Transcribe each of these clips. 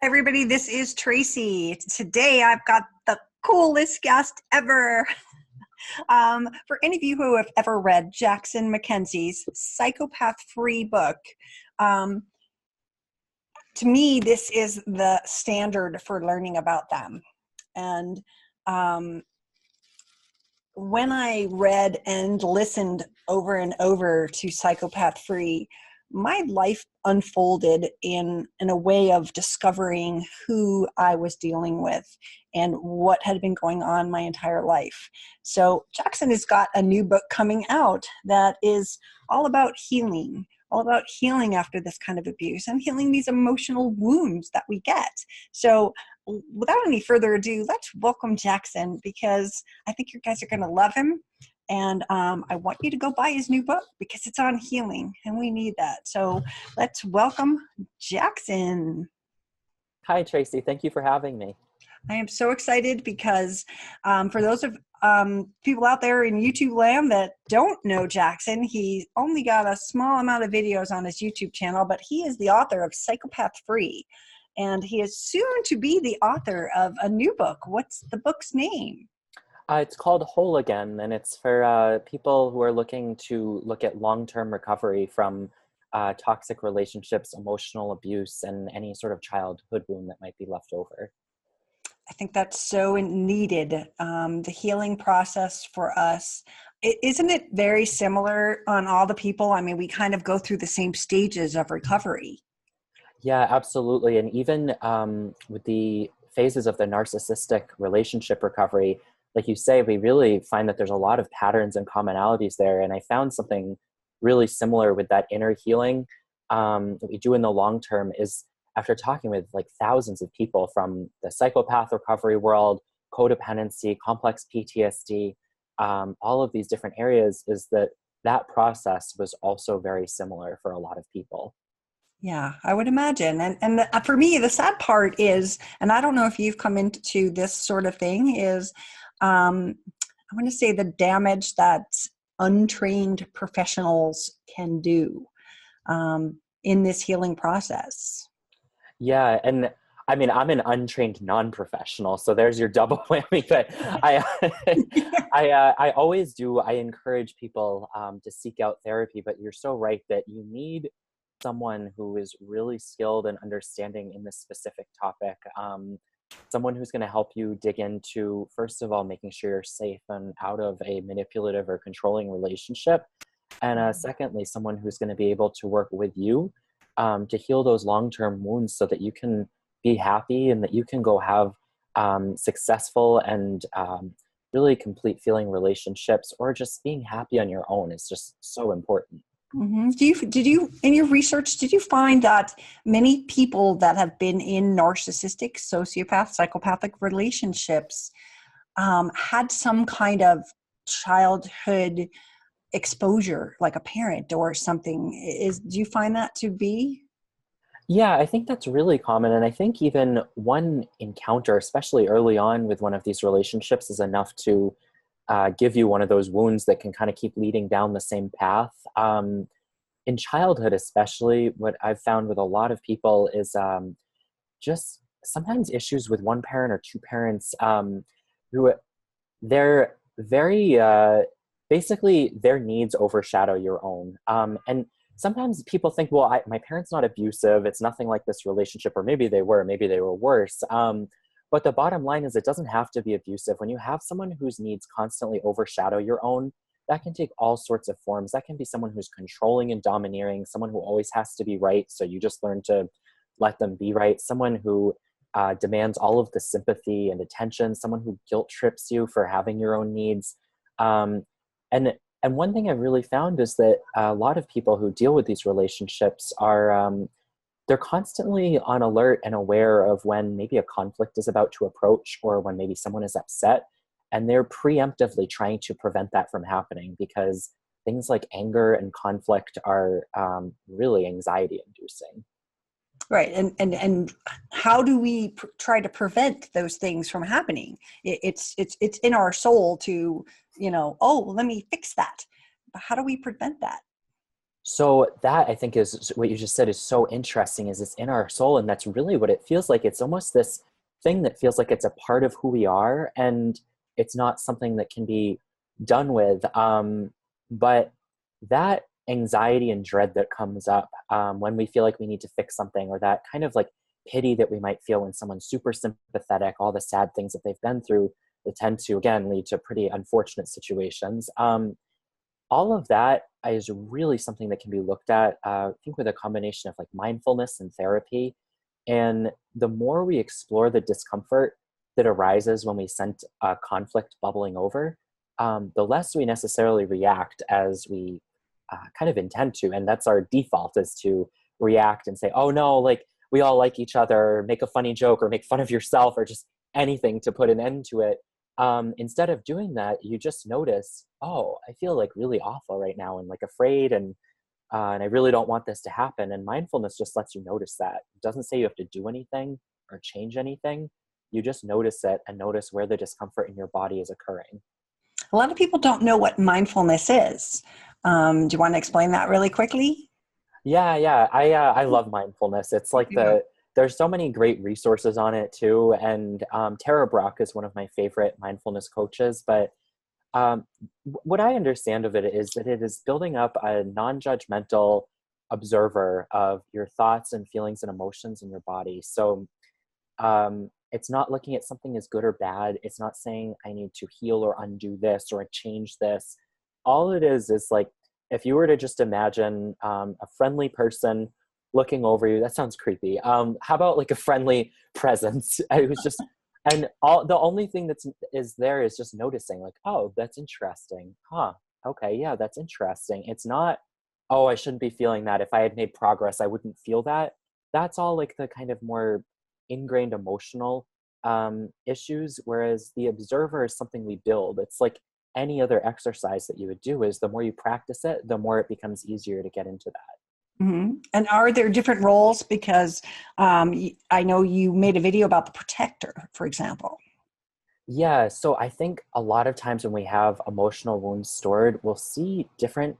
Everybody, this is Tracy. Today I've got the coolest guest ever. For any of you who have ever read Jackson MacKenzie's Psychopath Free book, um, to me, this is the standard for learning about them. And when I read and listened over and over to Psychopath Free, my life unfolded in a way of discovering who I was dealing with and what had been going on my entire life. So Jackson has got a new book coming out that is all about healing after this kind of abuse and healing these emotional wounds that we get. So without any further ado, let's welcome Jackson, because I think you guys are going to love him. And I want you to go buy his new book because it's on healing and we need that. So let's welcome Jackson. Hi, Tracy. Thank you for having me. I am so excited because for those of people out there in YouTube land that don't know Jackson, he only got a small amount of videos on his YouTube channel, but he is the author of Psychopath Free. And he is soon to be the author of a new book. What's the book's name? It's called Whole AGain, and it's for people who are looking to look at long-term recovery from toxic relationships, emotional abuse, and any sort of childhood wound that might be left over. I think that's so needed. The healing process for us, isn't it very similar on all the people? I mean, we kind of go through the same stages of recovery. Yeah, absolutely. And even with the phases of the narcissistic relationship recovery, like you say, we really find that there's a lot of patterns and commonalities there. And I found something really similar with that inner healing that we do in the long term is after talking with like thousands of people from the psychopath recovery world, codependency, complex PTSD, all of these different areas, is that process was also very similar for a lot of people. Yeah, I would imagine. And for me, the sad part is, and I don't know if you've come into this sort of thing, is I want to say the damage that untrained professionals can do in this healing process. Yeah, and I mean, I'm an untrained non-professional, so there's your double whammy. But I, I always do. I encourage people to seek out therapy. But you're so right that you need someone who is really skilled and understanding in this specific topic. Someone who's going to help you dig into, first of all, making sure you're safe and out of a manipulative or controlling relationship. And secondly, someone who's going to be able to work with you to heal those long-term wounds so that you can be happy and that you can go have successful and really complete feeling relationships, or just being happy on your own is just so important. Mm-hmm. Did you, in your research, did you find that many people that have been in narcissistic, sociopath, psychopathic relationships had some kind of childhood exposure, like a parent or something? Do you find that to be? Yeah, I think that's really common. And I think even one encounter, especially early on with one of these relationships, is enough to give you one of those wounds that can kind of keep leading down the same path. In childhood, especially, what I've found with a lot of people is just sometimes issues with one parent or two parents who they're very, basically their needs overshadow your own. And sometimes people think, well, my parents not abusive. It's nothing like this relationship, or maybe they were worse. But the bottom line is it doesn't have to be abusive. When you have someone whose needs constantly overshadow your own, that can take all sorts of forms. That can be someone who's controlling and domineering, someone who always has to be right, so you just learn to let them be right, someone who demands all of the sympathy and attention, someone who guilt trips you for having your own needs. And one thing I've really found is that a lot of people who deal with these relationships are they're constantly on alert and aware of when maybe a conflict is about to approach, or when maybe someone is upset, and they're preemptively trying to prevent that from happening, because things like anger and conflict are really anxiety inducing. Right. And how do we try to prevent those things from happening? It's in our soul to, oh, let me fix that. But how do we prevent that? So that I think is what you just said is so interesting is it's in our soul. And that's really what it feels like. It's almost this thing that feels like it's a part of who we are. And it's not something that can be done with. But that anxiety and dread that comes up when we feel like we need to fix something, or that kind of like pity that we might feel when someone's super sympathetic, all the sad things that they've been through, that tend to, again, lead to pretty unfortunate situations. All of that is really something that can be looked at, I think, with a combination of like mindfulness and therapy. And the more we explore the discomfort that arises when we sense a conflict bubbling over, the less we necessarily react as we kind of intend to. And that's our default, is to react and say, oh no, like we all like each other, make a funny joke or make fun of yourself or just anything to put an end to it. Instead of doing that, you just notice, oh, I feel like really awful right now and like afraid, and I really don't want this to happen. And mindfulness just lets you notice that. It doesn't say you have to do anything or change anything. You just notice it and notice where the discomfort in your body is occurring. A lot of people don't know what mindfulness is. Do you want to explain that really quickly? Yeah. I love mindfulness. It's like there's so many great resources on it too. And Tara Brach is one of my favorite mindfulness coaches. But what I understand of it is that it is building up a non-judgmental observer of your thoughts and feelings and emotions in your body. So it's not looking at something as good or bad. It's not saying I need to heal or undo this or change this. All it is like, if you were to just imagine a friendly person looking over you, that sounds creepy. How about like a friendly presence? I was just, and the only thing is there is just noticing, like, oh, that's interesting. Huh. Okay. Yeah, that's interesting. It's not, oh, I shouldn't be feeling that. If I had made progress, I wouldn't feel that. That's all like the kind of more ingrained emotional issues. Whereas the observer is something we build. It's like any other exercise that you would do, is the more you practice it, the more it becomes easier to get into that. Mm-hmm. And are there different roles? Because I know you made a video about the protector, for example. Yeah, so I think a lot of times when we have emotional wounds stored, we'll see different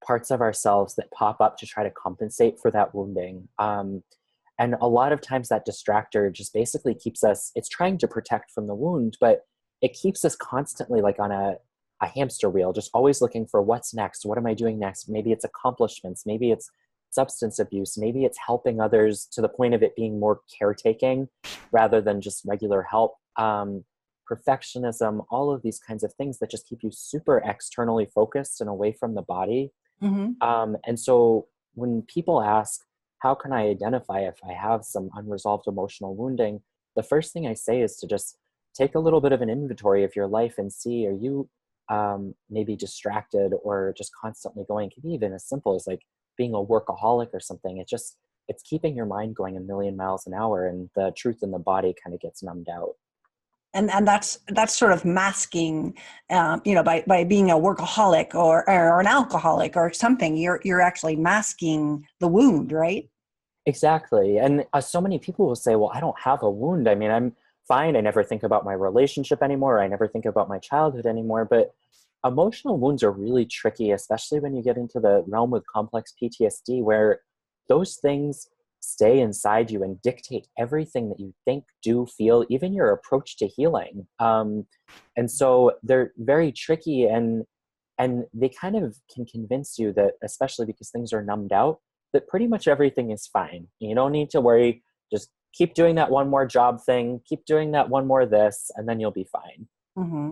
parts of ourselves that pop up to try to compensate for that wounding. And a lot of times that distractor just basically keeps us, it's trying to protect from the wound, but it keeps us constantly like on a hamster wheel, just always looking for what's next. What am I doing next? Maybe it's accomplishments. Maybe it's substance abuse. Maybe it's helping others to the point of it being more caretaking rather than just regular help. Perfectionism, all of these kinds of things that just keep you super externally focused and away from the body. Mm-hmm. And so when people ask, how can I identify if I have some unresolved emotional wounding? The first thing I say is to just take a little bit of an inventory of your life and see, are you maybe distracted or just constantly going? It can be even as simple as like being a workaholic or something. It's keeping your mind going a million miles an hour, and the truth in the body kind of gets numbed out. And that's sort of masking, by being a workaholic or an alcoholic or something. You're actually masking the wound, right? Exactly. And so many people will say, well, I don't have a wound. I mean, I'm fine. I never think about my relationship anymore. I never think about my childhood anymore. But emotional wounds are really tricky, especially when you get into the realm with complex PTSD, where those things stay inside you and dictate everything that you think, do, feel, even your approach to healing. And so they're very tricky, and they kind of can convince you that, especially because things are numbed out, that pretty much everything is fine. You don't need to worry. Just keep doing that one more job thing, keep doing that one more this, and then you'll be fine. Mm-hmm.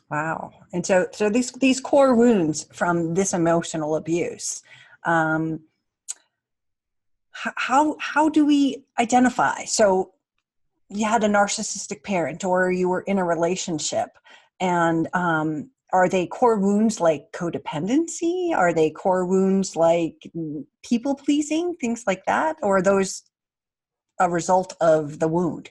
Wow. And so these core wounds from this emotional abuse, um, how do we identify? So you had a narcissistic parent, or you were in a relationship, and are they core wounds like codependency? Are they core wounds like people pleasing, things like that? Or are those a result of the wound?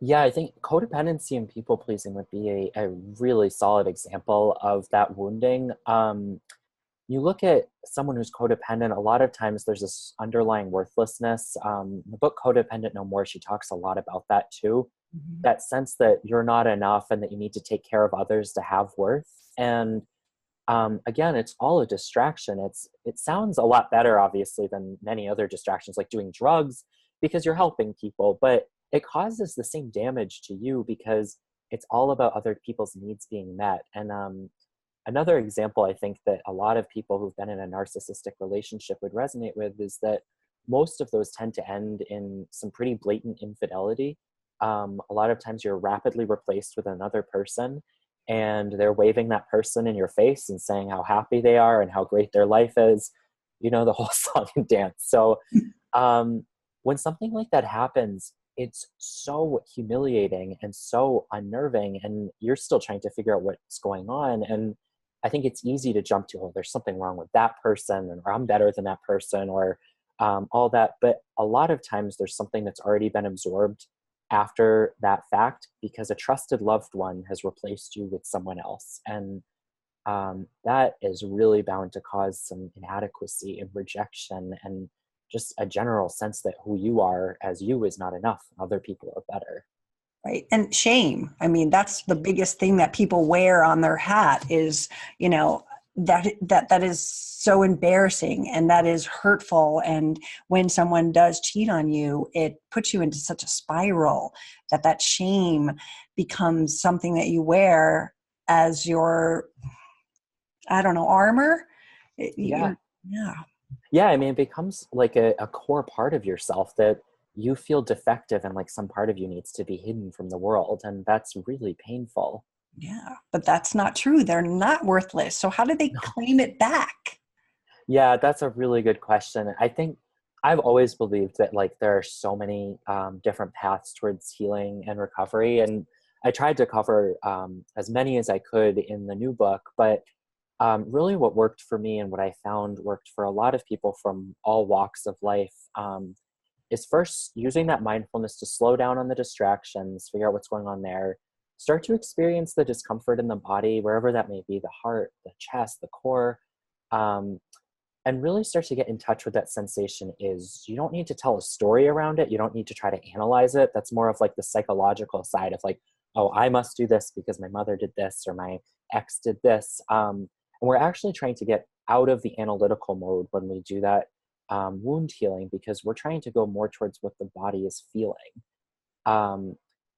Yeah, I think codependency and people pleasing would be a really solid example of that wounding. You look at someone who's codependent, a lot of times there's this underlying worthlessness. The book Codependent No More, she talks a lot about that too. Mm-hmm. That sense that you're not enough and that you need to take care of others to have worth. And again, it's all a distraction. It sounds a lot better, obviously, than many other distractions like doing drugs because you're helping people, but it causes the same damage to you because it's all about other people's needs being met. And another example I think that a lot of people who've been in a narcissistic relationship would resonate with is that most of those tend to end in some pretty blatant infidelity. A lot of times you're rapidly replaced with another person, and they're waving that person in your face and saying how happy they are and how great their life is, the whole song and dance. So when something like that happens, it's so humiliating and so unnerving, and you're still trying to figure out what's going on. And I think it's easy to jump to, oh, there's something wrong with that person, or I'm better than that person, or all that. But a lot of times there's something that's already been absorbed after that fact because a trusted loved one has replaced you with someone else. And that is really bound to cause some inadequacy and rejection and just a general sense that who you are as you is not enough. Other people are better. Right. And shame. I mean, that's the biggest thing that people wear on their hat is, that is so embarrassing and that is hurtful. And when someone does cheat on you, it puts you into such a spiral that shame becomes something that you wear as your, armor. Yeah. Yeah. Yeah. I mean, it becomes like a core part of yourself that you feel defective and like some part of you needs to be hidden from the world. And that's really painful. Yeah. But that's not true. They're not worthless. So how do they claim it back? Yeah, that's a really good question. I think I've always believed that like there are so many different paths towards healing and recovery. And I tried to cover as many as I could in the new book, but really what worked for me and what I found worked for a lot of people from all walks of life is first using that mindfulness to slow down on the distractions, figure out what's going on there, start to experience the discomfort in the body, wherever that may be, the heart, the chest, the core, and really start to get in touch with that sensation. Is you don't need to tell a story around it. You don't need to try to analyze it. That's more of like the psychological side of like, oh, I must do this because my mother did this or my ex did this. And we're actually trying to get out of the analytical mode when we do that wound healing, because we're trying to go more towards what the body is feeling.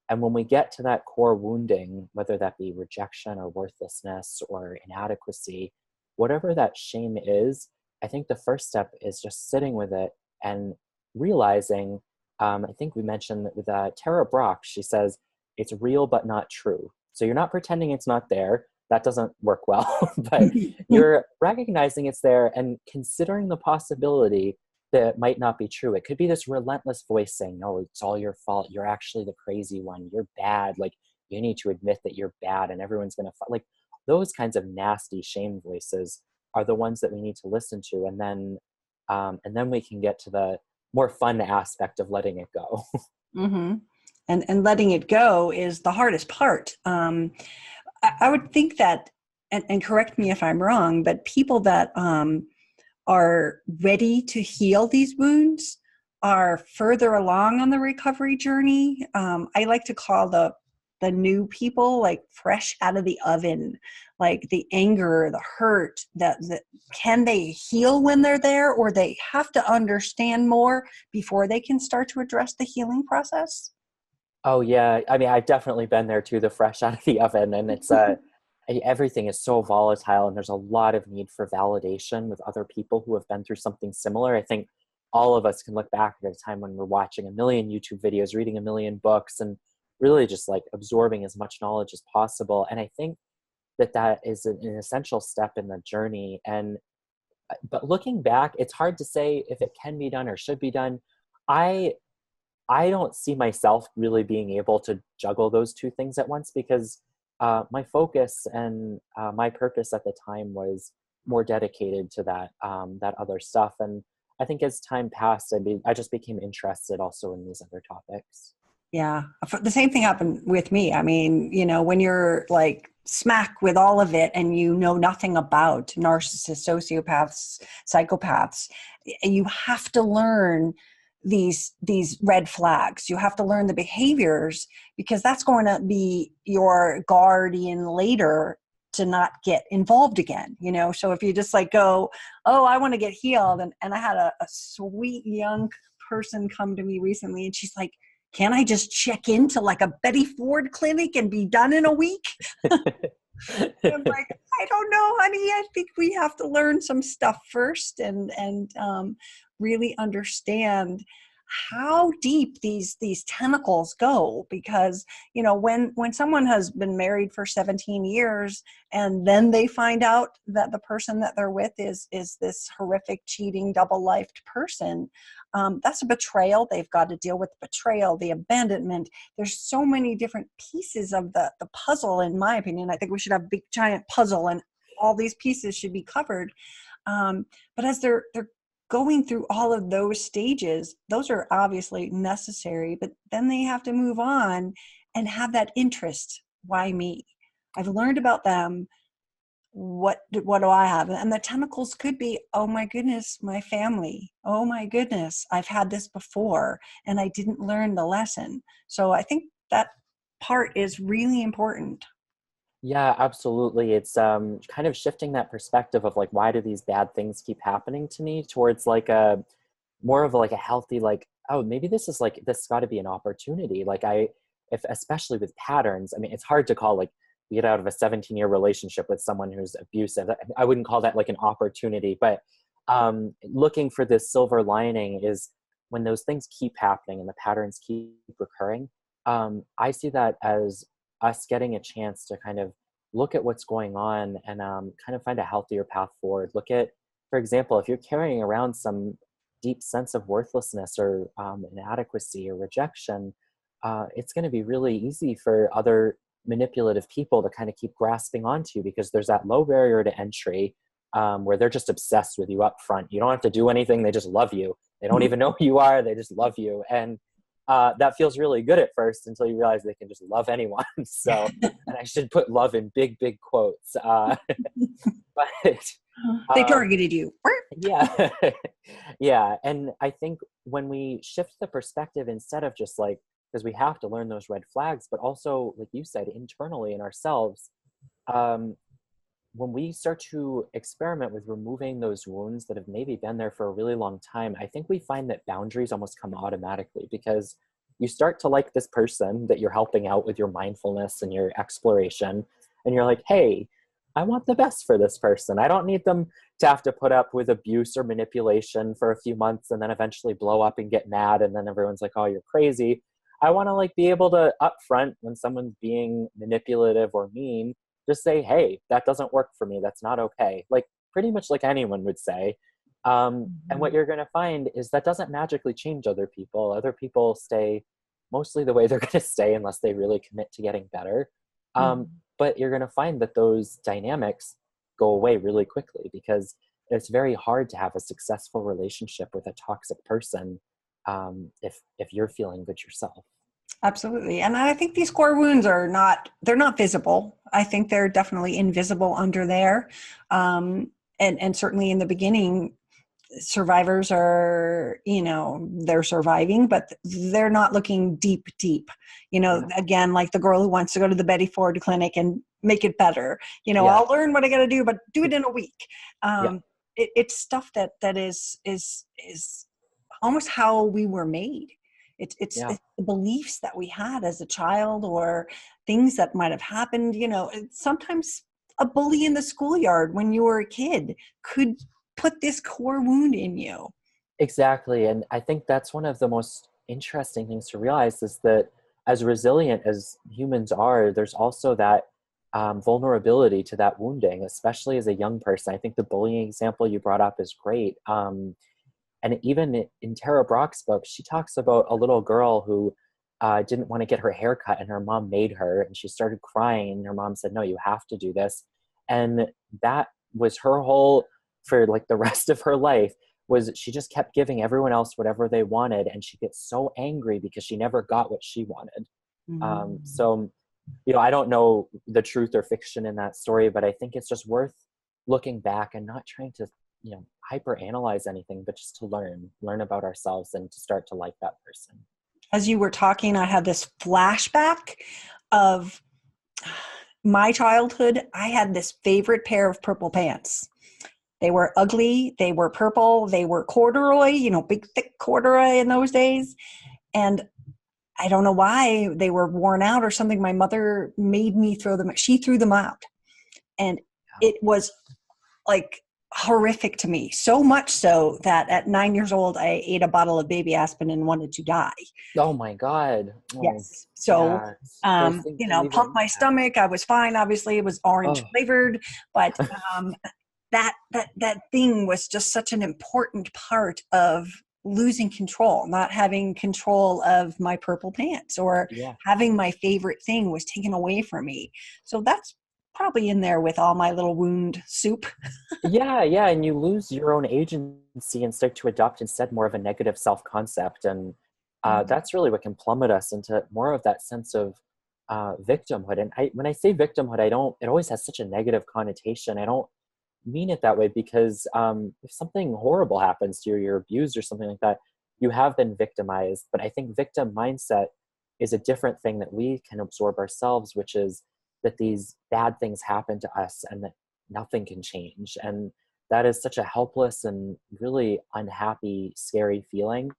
And when we get to that core wounding, whether that be rejection or worthlessness or inadequacy, whatever that shame is, I think the first step is just sitting with it and realizing, I think we mentioned with Tara Brach, she says, it's real but not true. So you're not pretending it's not there. That doesn't work well, but you're recognizing it's there and considering the possibility that it might not be true. It could be this relentless voice saying, no, it's all your fault. You're actually the crazy one. You're bad. Like, you need to admit that you're bad and everyone's going to like those kinds of nasty shame voices are the ones that we need to listen to. And then we can get to the more fun aspect of letting it go. Mm-hmm. And letting it go is the hardest part. I would think that, and correct me if I'm wrong, but people that are ready to heal these wounds are further along on the recovery journey. I like to call the new people like fresh out of the oven, like the anger, the hurt, that can they heal when they're there, or they have to understand more before they can start to address the healing process? Oh yeah. I mean, I've definitely been there too, the fresh out of the oven, and it's everything is so volatile and there's a lot of need for validation with other people who have been through something similar. I think all of us can look back at a time when we're watching a million YouTube videos, reading a million books, and really just like absorbing as much knowledge as possible. And I think that is an essential step in the journey. But looking back, it's hard to say if it can be done or should be done. I don't see myself really being able to juggle those two things at once, because my focus and my purpose at the time was more dedicated to that other stuff. And I think as time passed, I just became interested also in these other topics. Yeah. The same thing happened with me. I mean, when you're like smack with all of it and you know nothing about narcissists, sociopaths, psychopaths, you have to learn these red flags. You have to learn the behaviors, because that's going to be your guardian later to not get involved again, you know? So if you just like go, oh, I want to get healed. And I had a sweet young person come to me recently, and she's like, can I just check into like a Betty Ford clinic and be done in a week? I'm like, I don't know, honey. I think we have to learn some stuff first and really understand how deep these tentacles go, because you know when someone has been married for 17 years and then they find out that the person that they're with is this horrific, cheating, double-lifed person, that's a betrayal. They've got to deal with the betrayal, the abandonment. There's so many different pieces of the puzzle, in my opinion. I think we should have a big giant puzzle and all these pieces should be covered. But as they're going through all of those stages, those are obviously necessary, but then they have to move on and have that interest. Why me? I've learned about them. What do I have? And the tentacles could be, oh my goodness, my family. Oh my goodness, I've had this before and I didn't learn the lesson. So I think that part is really important. Yeah, absolutely. It's kind of shifting that perspective of like, why do these bad things keep happening to me, towards like a more of like a healthy, like, oh, maybe this is like, this got to be an opportunity. Like if especially with patterns, I mean, it's hard to call like, you get out of a 17-year relationship with someone who's abusive. I wouldn't call that like an opportunity, but looking for this silver lining is when those things keep happening and the patterns keep recurring. I see that as us getting a chance to kind of look at what's going on and kind of find a healthier path forward. Look at, for example, if you're carrying around some deep sense of worthlessness or inadequacy or rejection, it's going to be really easy for other manipulative people to kind of keep grasping onto, because there's that low barrier to entry where they're just obsessed with you up front. You don't have to do anything. They just love you. They don't even know who you are. They just love you. And that feels really good at first until you realize they can just love anyone. So, and I should put love in big, big quotes. But They targeted you. Yeah. Yeah. And I think when we shift the perspective, instead of just like, because we have to learn those red flags, but also, like you said, internally in ourselves, when we start to experiment with removing those wounds that have maybe been there for a really long time, I think we find that boundaries almost come automatically, because you start to like this person that you're helping out with your mindfulness and your exploration. And you're like, hey, I want the best for this person. I don't need them to have to put up with abuse or manipulation for a few months and then eventually blow up and get mad. And then everyone's like, oh, you're crazy. I want to like be able to upfront, when someone's being manipulative or mean, just say, hey, that doesn't work for me. That's not okay. Like pretty much like anyone would say. And what you're going to find is that doesn't magically change other people. Other people stay mostly the way they're going to stay unless they really commit to getting better. But you're going to find that those dynamics go away really quickly, because it's very hard to have a successful relationship with a toxic person if you're feeling good yourself. Absolutely. And I think these core wounds they're not visible. I think they're definitely invisible under there. And certainly in the beginning, survivors are, they're surviving, but they're not looking deep. Again, like the girl who wants to go to the Betty Ford clinic and make it better. I'll learn what I got to do, but do it in a week. It's stuff that is almost how we were made. It's the beliefs that we had as a child, or things that might have happened. Sometimes a bully in the schoolyard when you were a kid could put this core wound in you. Exactly. And I think that's one of the most interesting things to realize, is that as resilient as humans are, there's also that vulnerability to that wounding, especially as a young person. I think the bullying example you brought up is great. And even in Tara Brock's book, she talks about a little girl who didn't want to get her hair cut, and her mom made her, and she started crying, and her mom said, no, you have to do this. And that was her whole, for like the rest of her life, was she just kept giving everyone else whatever they wanted, and she gets so angry because she never got what she wanted. So, I don't know the truth or fiction in that story, but I think it's just worth looking back and not trying to hyper analyze anything, but just to learn about ourselves and to start to like that person. As you were talking, I had this flashback of my childhood, I had this favorite pair of purple pants. They were ugly. They were purple. They were corduroy, big, thick corduroy in those days. And I don't know why they were worn out or something. My mother made me throw them. She threw them out. And it was like horrific to me. So much so that at 9 years old, I ate a bottle of baby aspirin and wanted to die. Oh my God. Oh, Yes. So, yeah. Those things can leave pumped an my impact. stomach. I was fine. Obviously it was orange Oh, flavored, but, that thing was just such an important part of losing control, not having control of my purple pants, or yeah. having my favorite thing was taken away from me. So that's probably in there with all my little wound soup. Yeah, yeah, and you lose your own agency and start to adopt instead more of a negative self-concept, and that's really what can plummet us into more of that sense of victimhood. And when I say victimhood, I don't. It always has such a negative connotation. I don't mean it that way because if something horrible happens to you, you're abused or something like that, you have been victimized. But I think victim mindset is a different thing that we can absorb ourselves, which is that these bad things happen to us and that nothing can change. And that is such a helpless and really unhappy, scary feeling.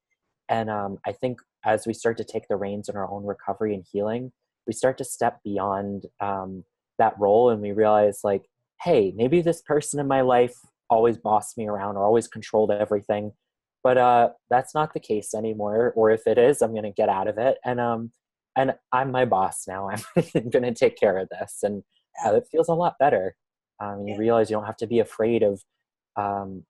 And I think as we start to take the reins in our own recovery and healing, we start to step beyond that role and we realize, like, hey, maybe this person in my life always bossed me around or always controlled everything. But that's not the case anymore. Or if it is, I'm going to get out of it. And I'm my boss now. I'm going to take care of this. And it feels a lot better. You realize you don't have to be afraid of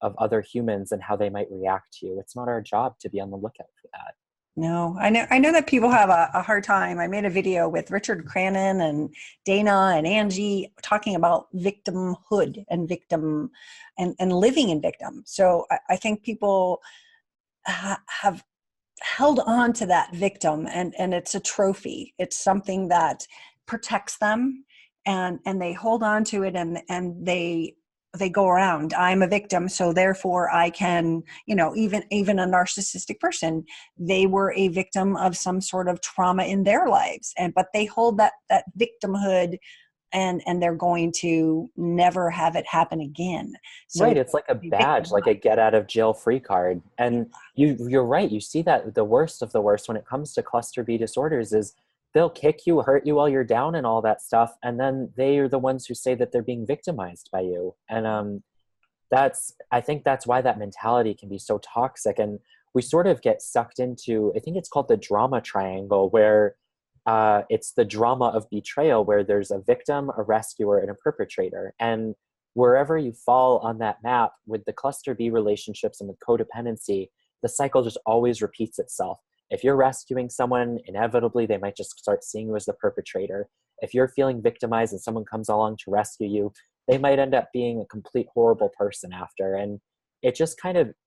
other humans and how they might react to you. It's not our job to be on the lookout for that. No, I know that people have a hard time. I made a video with Richard Cranon and Dana and Angie talking about victimhood and victim and living in victim. So I think people have held on to that victim, and it's a trophy. It's something that protects them, and they hold on to it, and they go around, I'm a victim, so therefore I can, even a narcissistic person, they were a victim of some sort of trauma in their lives, but they hold that victimhood, and they're going to never have it happen again. So Right, it's like a they badge, like a get out of jail free card. And you're right, you see that the worst of the worst when it comes to cluster B disorders is they'll kick you, hurt you while you're down and all that stuff, and then they are the ones who say that they're being victimized by you. And I think that's why that mentality can be so toxic. And we sort of get sucked into, I think it's called the drama triangle, where it's the drama of betrayal, where there's a victim, a rescuer, and a perpetrator. And wherever you fall on that map with the cluster B relationships and with codependency, the cycle just always repeats itself. If you're rescuing someone, inevitably they might just start seeing you as the perpetrator. If you're feeling victimized and someone comes along to rescue you, they might end up being a complete horrible person after. And it just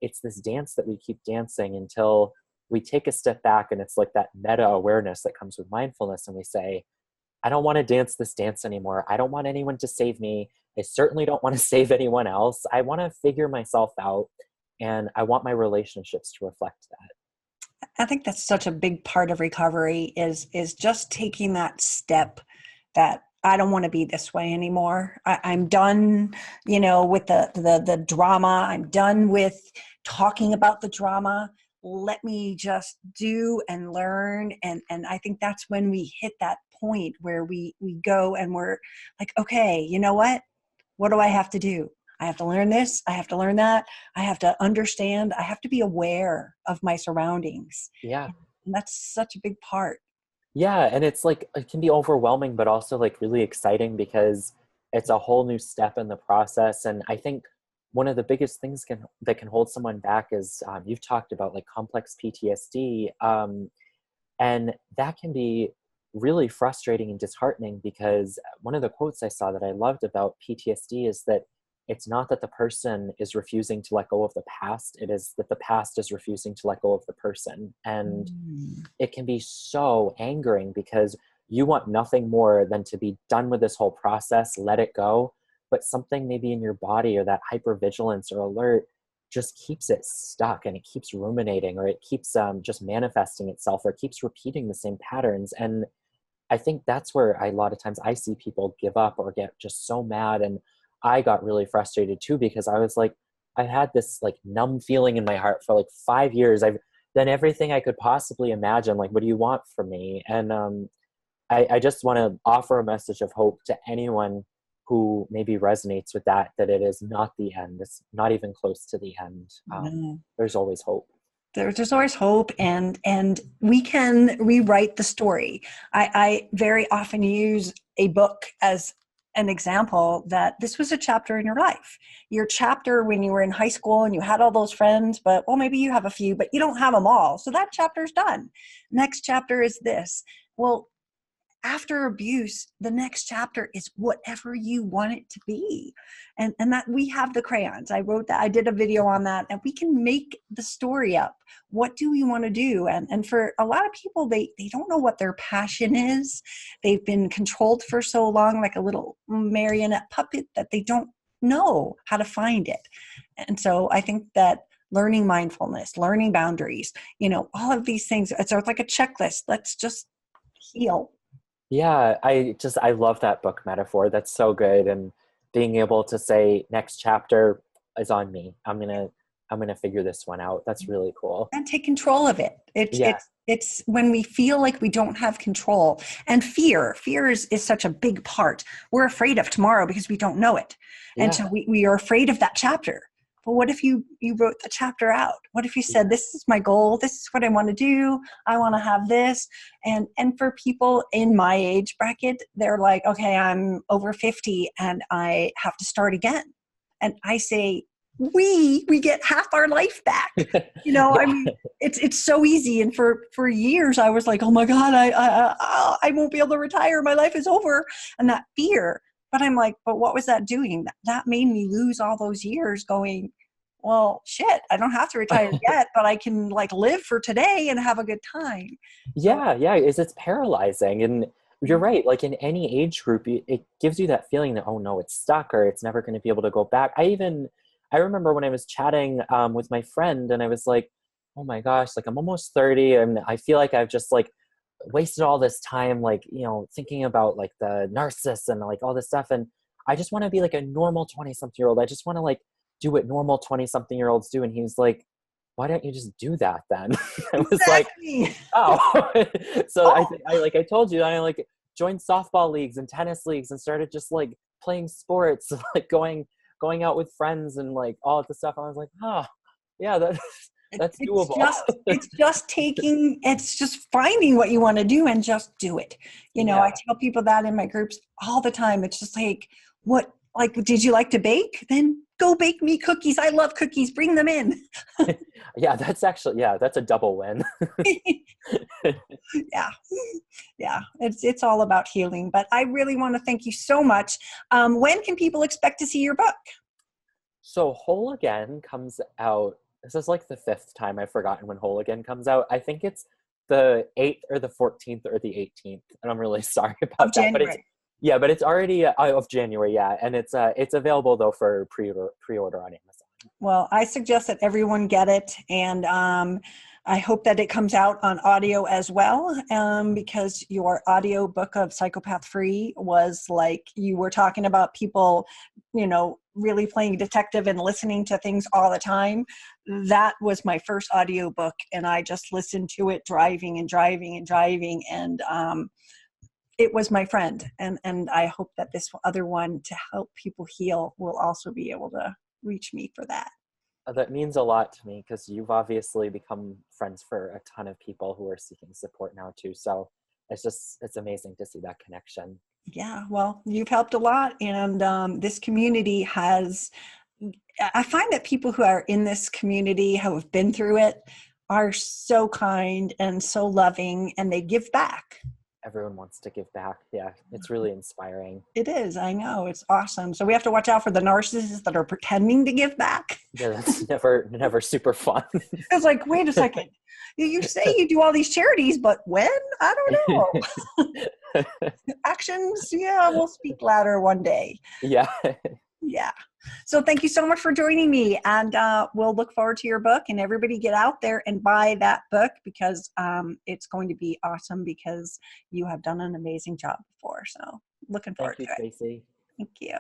it's this dance that we keep dancing until we take a step back, and it's like that meta awareness that comes with mindfulness, and we say, I don't want to dance this dance anymore. I don't want anyone to save me. I certainly don't want to save anyone else. I want to figure myself out, and I want my relationships to reflect that. I think that's such a big part of recovery is just taking that step that I don't want to be this way anymore. I'm done, with the drama. I'm done with talking about the drama. Let me just do and learn. And I think that's when we hit that point where we go and we're like, okay, you know what? What do I have to do? I have to learn this. I have to learn that. I have to understand. I have to be aware of my surroundings. Yeah. And that's such a big part. Yeah, and it's like it can be overwhelming, but also like really exciting because it's a whole new step in the process. And I think one of the biggest things that can hold someone back is you've talked about like complex PTSD, and that can be really frustrating and disheartening because one of the quotes I saw that I loved about PTSD is that it's not that the person is refusing to let go of the past, it is that the past is refusing to let go of the person. And it can be so angering because you want nothing more than to be done with this whole process, let it go. But something maybe in your body or that hypervigilance or alert just keeps it stuck and it keeps ruminating or it keeps just manifesting itself or it keeps repeating the same patterns. And I think that's where a lot of times I see people give up or get just so mad. And I got really frustrated too, because I was like, I had this like numb feeling in my heart for like 5 years. I've done everything I could possibly imagine. Like, what do you want from me? And I just want to offer a message of hope to anyone who maybe resonates with that, that it is not the end. It's not even close to the end. There's always hope. There's always hope, and we can rewrite the story. I very often use a book as an example that this was a chapter in your life. Your chapter when you were in high school and you had all those friends, but well, maybe you have a few, but you don't have them all. So that chapter's done. Next chapter is this. Well, after abuse, the next chapter is whatever you want it to be. And that we have the crayons. I wrote that, I did a video on that, and we can make the story up. What do we want to do? And for a lot of people, they don't know what their passion is. They've been controlled for so long, like a little marionette puppet, that they don't know how to find it. And so I think that learning mindfulness, learning boundaries, all of these things, it's like a checklist. Let's just heal. Yeah, I love that book metaphor. That's so good. And being able to say next chapter is on me. I'm gonna figure this one out. That's really cool. And take control of it. It's when we feel like we don't have control. And fear is such a big part. We're afraid of tomorrow because we don't know it. And so we are afraid of that chapter. But what if you wrote the chapter out? What if you said, this is my goal, this is what I want to do, I want to have this. And for people in my age bracket, they're like, okay, I'm over 50 and I have to start again. And I say, we get half our life back. I mean, it's so easy. And for years I was like, oh my God, I won't be able to retire. My life is over. And that fear. But I'm like, but what was that doing? That made me lose all those years going, well, shit, I don't have to retire yet, but I can like live for today and have a good time. Yeah. It's paralyzing. And you're right. Like in any age group, it gives you that feeling that, oh no, it's stuck or it's never going to be able to go back. I remember when I was chatting with my friend and I was like, oh my gosh, like I'm almost 30 and I feel like I've just like wasted all this time, like, thinking about like the narcissist and like all this stuff. And I just want to be like a normal 20-something-year-old. I just want to like do what normal 20-something-year-olds do. And he was like, why don't you just do that then? I was Exactly. like, oh. So I told you, I like joined softball leagues and tennis leagues and started just like playing sports, like going out with friends and like all of the stuff. I was like, oh yeah, that's doable. It's just finding what you want to do and just do it. I tell people that in my groups all the time. It's just like, did you like to bake? Then go bake me cookies. I love cookies. Bring them in. That's a double win. Yeah. It's all about healing, but I really want to thank you so much. When can people expect to see your book? So Whole Again comes out. This is like the 5th time I've forgotten when Whole Again comes out. I think it's the 8th or the 14th or the 18th. And I'm really sorry about that. January. But it's already of January. Yeah. And it's available though for pre-order on Amazon. Well, I suggest that everyone get it. And I hope that it comes out on audio as well, because your audio book of Psychopath Free was like, you were talking about people, really playing detective and listening to things all the time. That was my first audio book, and I just listened to it driving. And it was my friend. And I hope that this other one to help people heal will also be able to reach me for that. That means a lot to me because you've obviously become friends for a ton of people who are seeking support now too. So it's amazing to see that connection. Yeah, well, you've helped a lot. And this community I find that people who are in this community who have been through it are so kind and so loving, and they give back. Everyone wants to give back. Yeah, it's really inspiring. It is. I know. It's awesome. So we have to watch out for the narcissists that are pretending to give back. Yeah, that's never super fun. It's like, wait a second. You say you do all these charities, but when? I don't know. Actions, we'll speak louder one day. Yeah. Yeah. So thank you so much for joining me, and we'll look forward to your book, and everybody get out there and buy that book, because it's going to be awesome, because you have done an amazing job before. So looking forward Thank you, to it. Tracy. Thank you.